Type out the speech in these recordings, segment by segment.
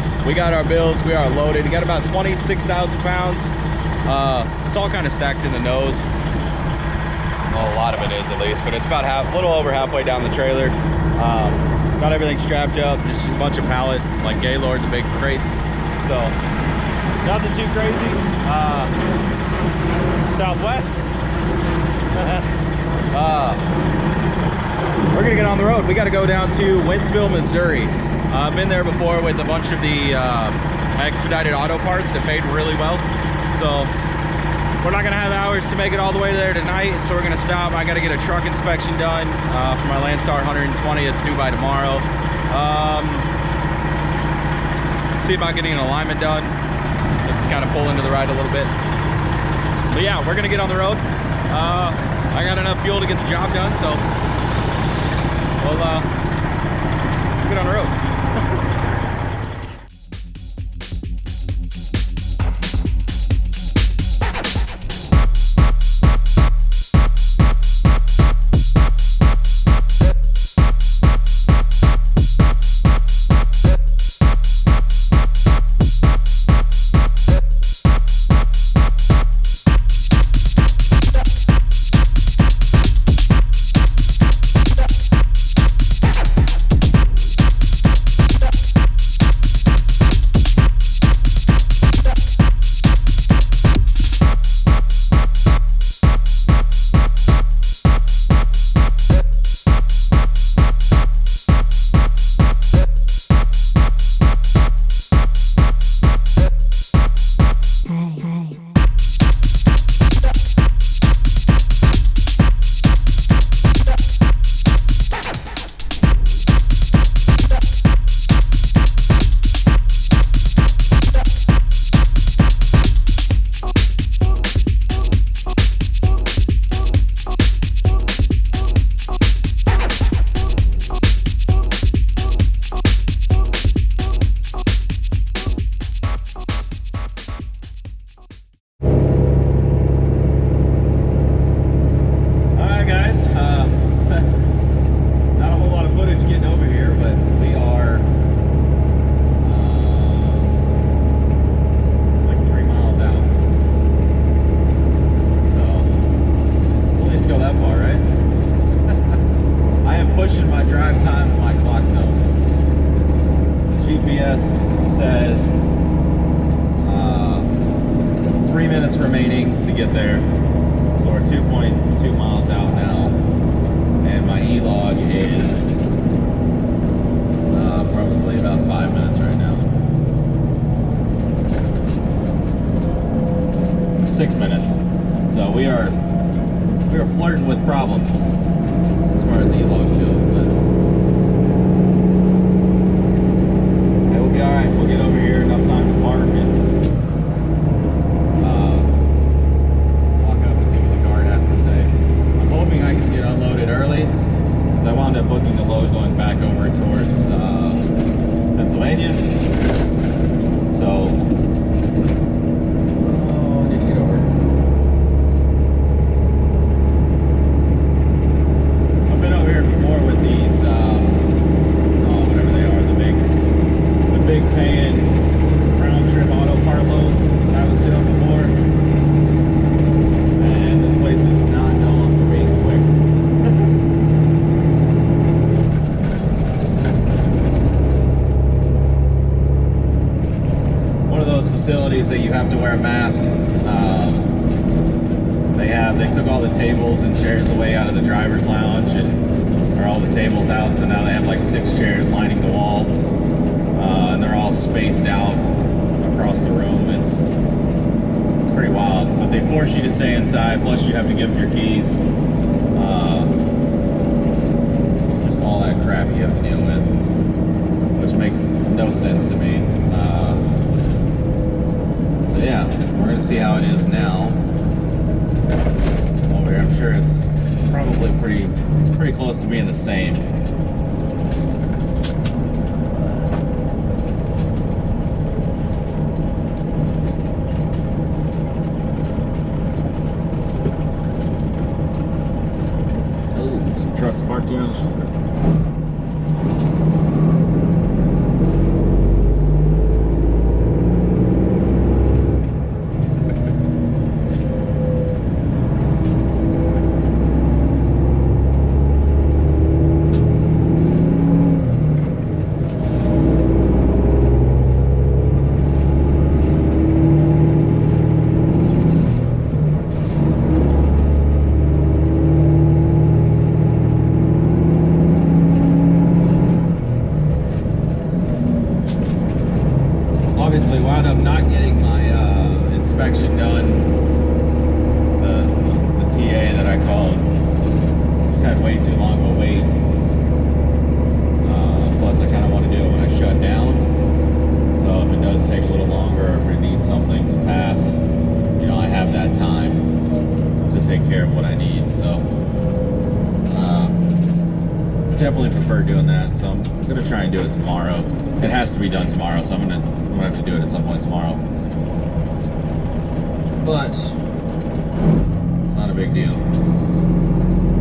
guys, we got our bills. We are loaded. We got about 26,000 pounds. It's all kind of stacked in the nose. Well, a lot of it is at least, but it's about a little over halfway down the trailer. Got everything strapped up. Just a bunch of pallet, like Gaylord, the big crates. So nothing too crazy. Southwest. We're gonna get on the road. We got to go down to Wentzville, Missouri. I've been there before with a bunch of the expedited auto parts that paid really well. So we're not gonna have hours to make it all the way there tonight, so we're gonna stop. I gotta get a truck inspection done for my Landstar 120. It's due by tomorrow. See about getting an alignment done. It's kind of pull into the right a little bit. But yeah, we're gonna get on the road. I got enough fuel to get the job done, so we'll get on the road. Flirting with problems as far as e-logs go, but it will be all right. We'll get over here enough time to park and walk up and see what the guard has to say. I'm hoping I can get unloaded early because I wound up booking the load going back over towards Pennsylvania. So facilities that you have to wear a mask. They took all the tables and chairs away out of the driver's lounge, or all the tables out, so now they have like 6 chairs lining the wall, and they're all spaced out across the room. It's pretty wild, but they force you to stay inside, plus you have to give them your keys. Just all that crap you have to deal with, which makes no sense to me. So yeah, we're gonna see how it is now. Over here, I'm sure it's probably pretty close to being the same. Oh, some trucks parked here on the shoulder. definitely prefer doing that, so I'm gonna try and do it tomorrow. It has to be done tomorrow, so I'm gonna have to do it at some point tomorrow. But it's not a big deal.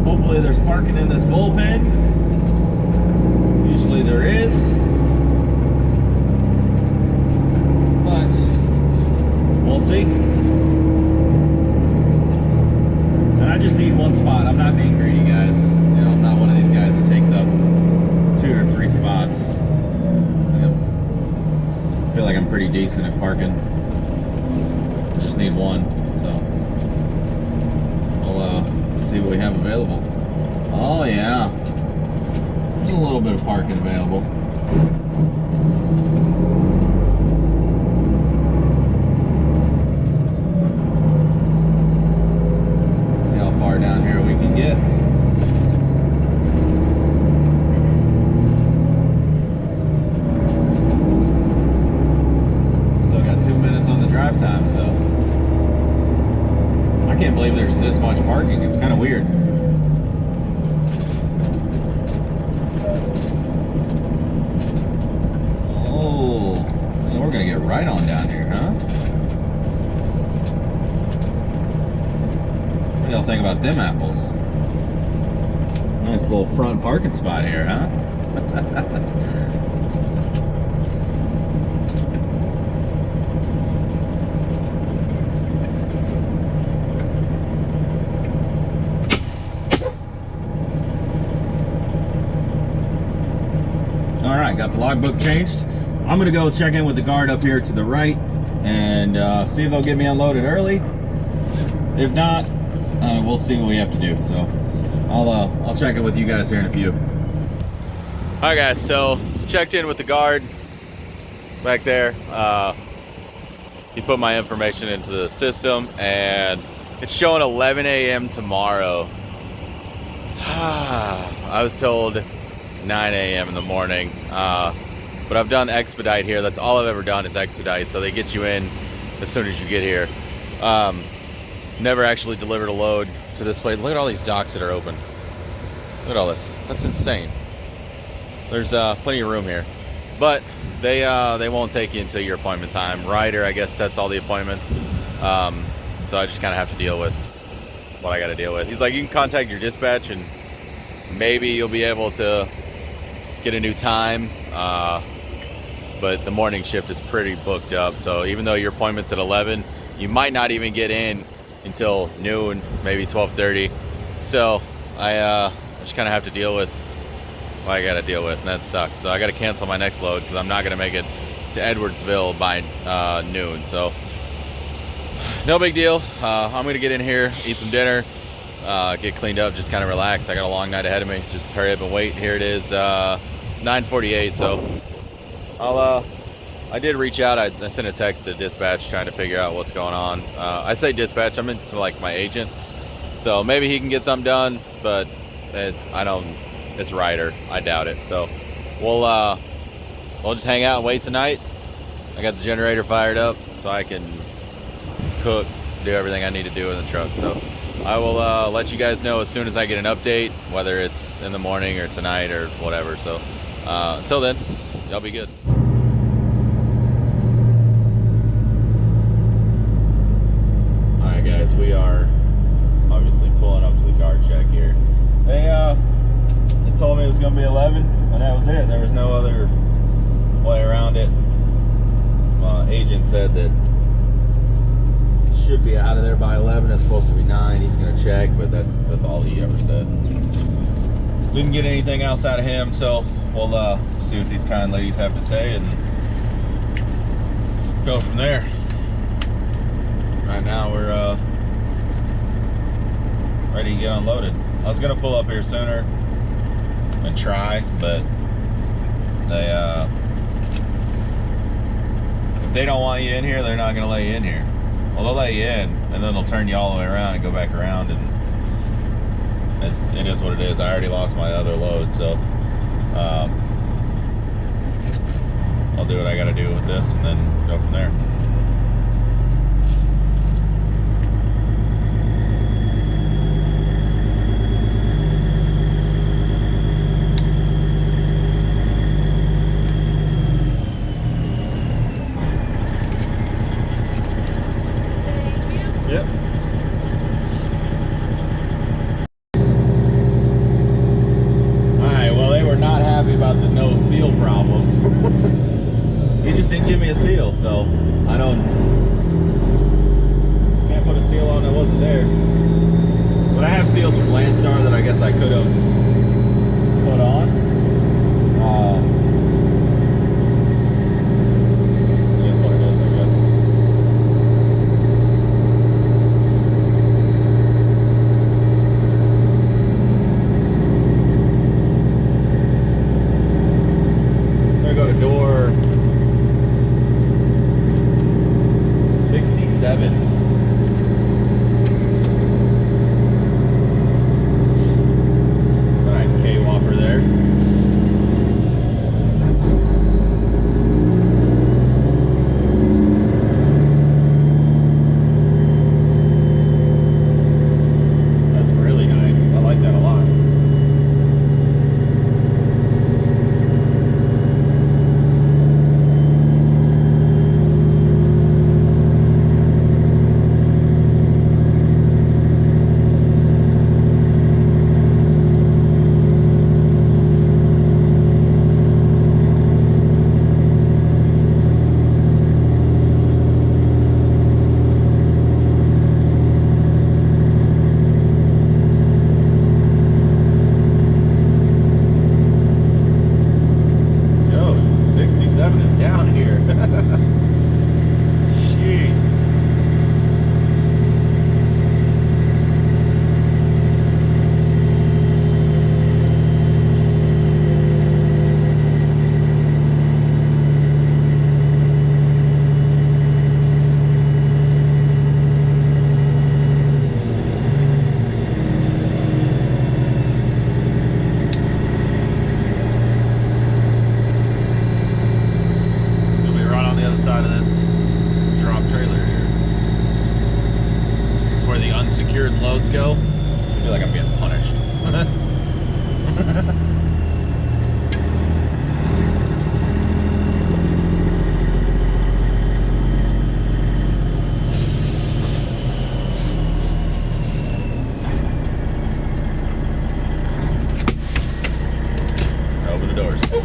Hopefully there's parking in this bullpen. Usually there is. But we'll see. And I just need one spot. I'm not being greedy, guys. You know, I'm not one of these guys that takes up 2 or 3 spots. I feel like I'm pretty decent at parking. I just need one, so we'll see what we have available. Oh yeah, there's a little bit of parking available. Let's see how far down here we can get. Still got 2 minutes on the drive time, so I can't believe there's this much parking. It's kind of weird. Oh, man, we're gonna get right on down here, huh? What do y'all think about them apples? Nice little front parking spot here, huh? Alright, got the logbook changed. I'm gonna go check in with the guard up here to the right and see if they'll get me unloaded early. If not, we'll see what we have to do. So I'll check in with you guys here in a few. Alright guys, so checked in with the guard back there. He put my information into the system and it's showing 11 a.m. tomorrow. I was told 9 a.m. in the morning, but I've done expedite here. That's all I've ever done is expedite, so they get you in as soon as you get here. Never actually delivered a load to this place. Look at all these docks that are open. Look at all this. That's insane. There's plenty of room here, but they won't take you until your appointment time. Ryder, I guess, sets all the appointments, so I just kind of have to deal with what I got to deal with. He's like, you can contact your dispatch and maybe you'll be able to get a new time, but the morning shift is pretty booked up, so even though your appointment's at 11, you might not even get in until noon, maybe 12:30. So I just kind of have to deal with what I gotta deal with, and that sucks. So I gotta cancel my next load because I'm not gonna make it to Edwardsville by noon. So no big deal. I'm gonna get in here, eat some dinner, get cleaned up, just kind of relax. I got a long night ahead of me. Just hurry up and wait. Here it is, 9:48. So I did reach out. I sent a text to dispatch trying to figure out what's going on. I say dispatch, I'm into like my agent, so maybe he can get something done, but it's Ryder. I doubt it. So we'll just hang out and wait tonight. I got the generator fired up so I can cook, do everything I need to do in the truck. So I will let you guys know as soon as I get an update, whether it's in the morning or tonight or whatever. So until then, y'all be good. Alright guys, we are obviously pulling up to the guard check here. They told me it was going to be 11, and that was it. There was no other way around it. My agent said that should be out of there by 11. It's supposed to be 9. He's gonna check, but that's all he ever said. Didn't get anything else out of him, so we'll see what these kind ladies have to say and go from there. Right now we're ready to get unloaded. I was gonna pull up here sooner and try, but if they don't want you in here, they're not gonna let you in here. Well, they'll let you in, and then they'll turn you all the way around and go back around, and it is what it is. I already lost my other load, so I'll do what I gotta do with this and then go from there. about the no seal problem. He just didn't give me a seal, so I can't put a seal on that wasn't there. But I have seals from Landstar that I guess I could have put on. It is what it is, I guess. I'm gonna go to door 67. Loads go. I feel like I'm getting punished. Open the doors. Ooh.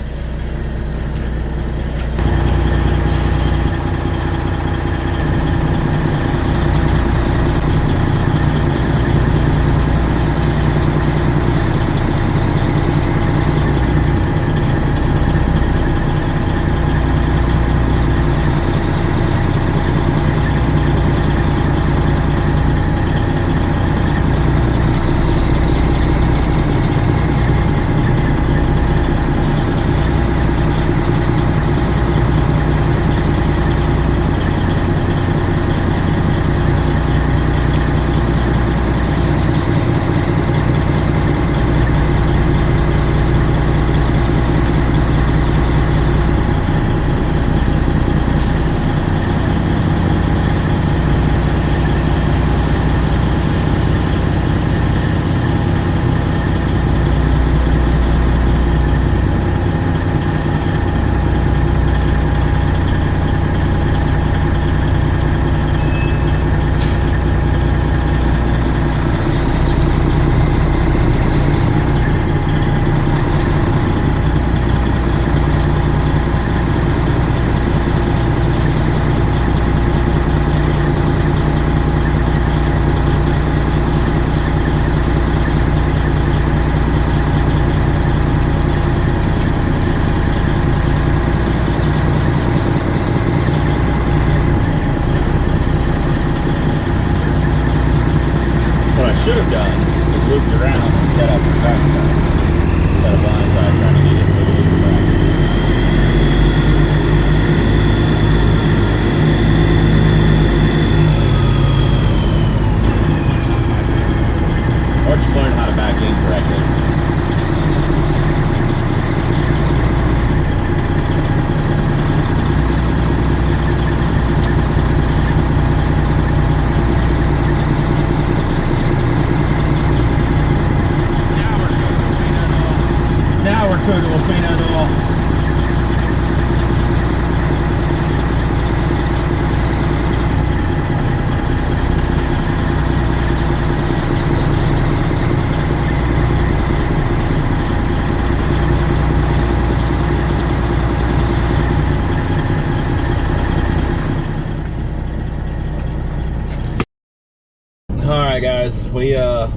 we are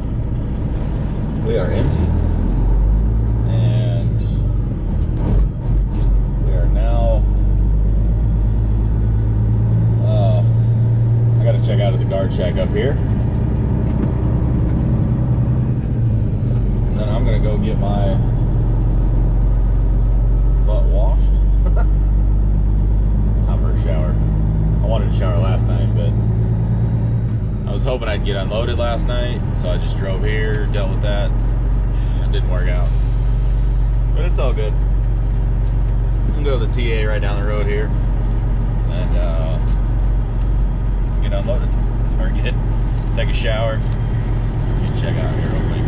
empty. And we are now, I gotta check out of the guard shack up here. And then I'm gonna go get my butt washed. Time for a shower. I wanted to shower last night, but I was hoping I'd get unloaded last night, so I just drove here, dealt with that. It didn't work out, but it's all good. I'm gonna go to the TA right down the road here and get unloaded, or take a shower, get check out here real quick.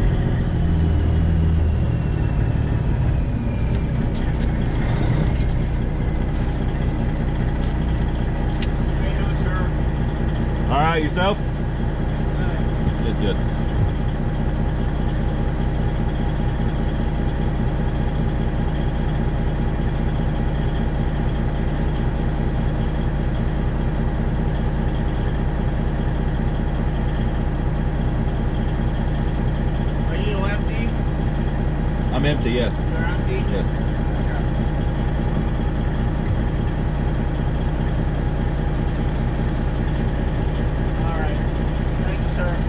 All right, yourself? Good. Are you empty? I'm empty, yes. You're empty? Yes.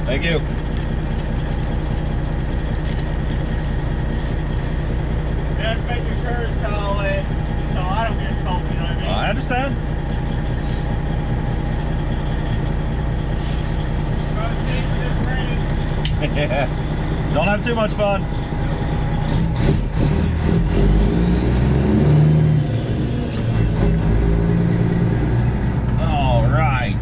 Thank you. Just making sure so I don't get cold, you know what I mean? I understand. Yeah. Don't have too much fun. All right.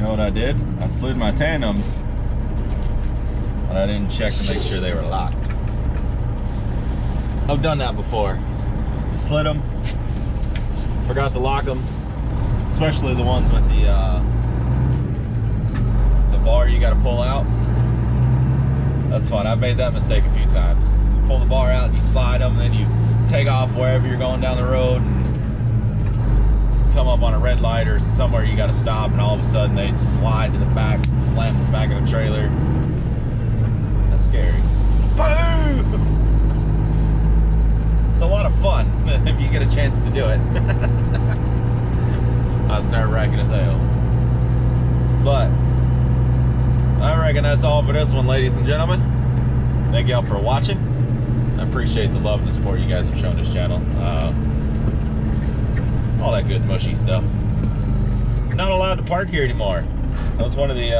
What I did, I slid my tandems, but I didn't check to make sure they were locked. I've done that before. Slid them, forgot to lock them, especially the ones with the bar you got to pull out. That's fun. I've made that mistake a few times. You pull the bar out, you slide them, then you take off wherever you're going down the road, and come up on a red light or somewhere you got to stop, and all of a sudden they slide to the back, slam to the back of the trailer. That's scary. Boom! It's a lot of fun if you get a chance to do it. That's nerve-wracking as hell. But I reckon that's all for this one, ladies and gentlemen. Thank y'all for watching. I appreciate the love and the support you guys have shown this channel. All that good mushy stuff. Not allowed to park here anymore. That was one of the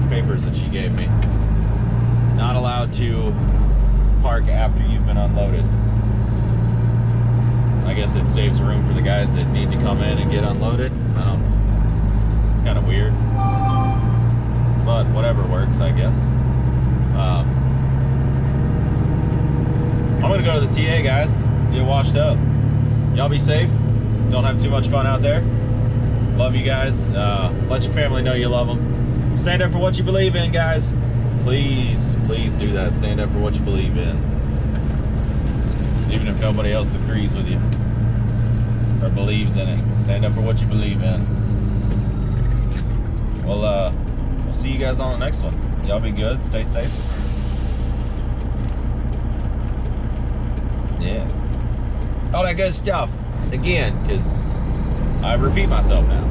papers that she gave me. Not allowed to park after you've been unloaded. I guess it saves room for the guys that need to come in and get unloaded. It's kind of weird, but whatever works, I guess. I'm gonna go to the TA, guys. Get washed up. Y'all be safe. Don't have too much fun out there. Love you guys. Let your family know you love them. Stand up for what you believe in, guys. Please, please do that. Stand up for what you believe in. Even if nobody else agrees with you or believes in it. Stand up for what you believe in. Well, we'll see you guys on the next one. Y'all be good. Stay safe. Yeah. All that good stuff. Again, because I repeat myself now.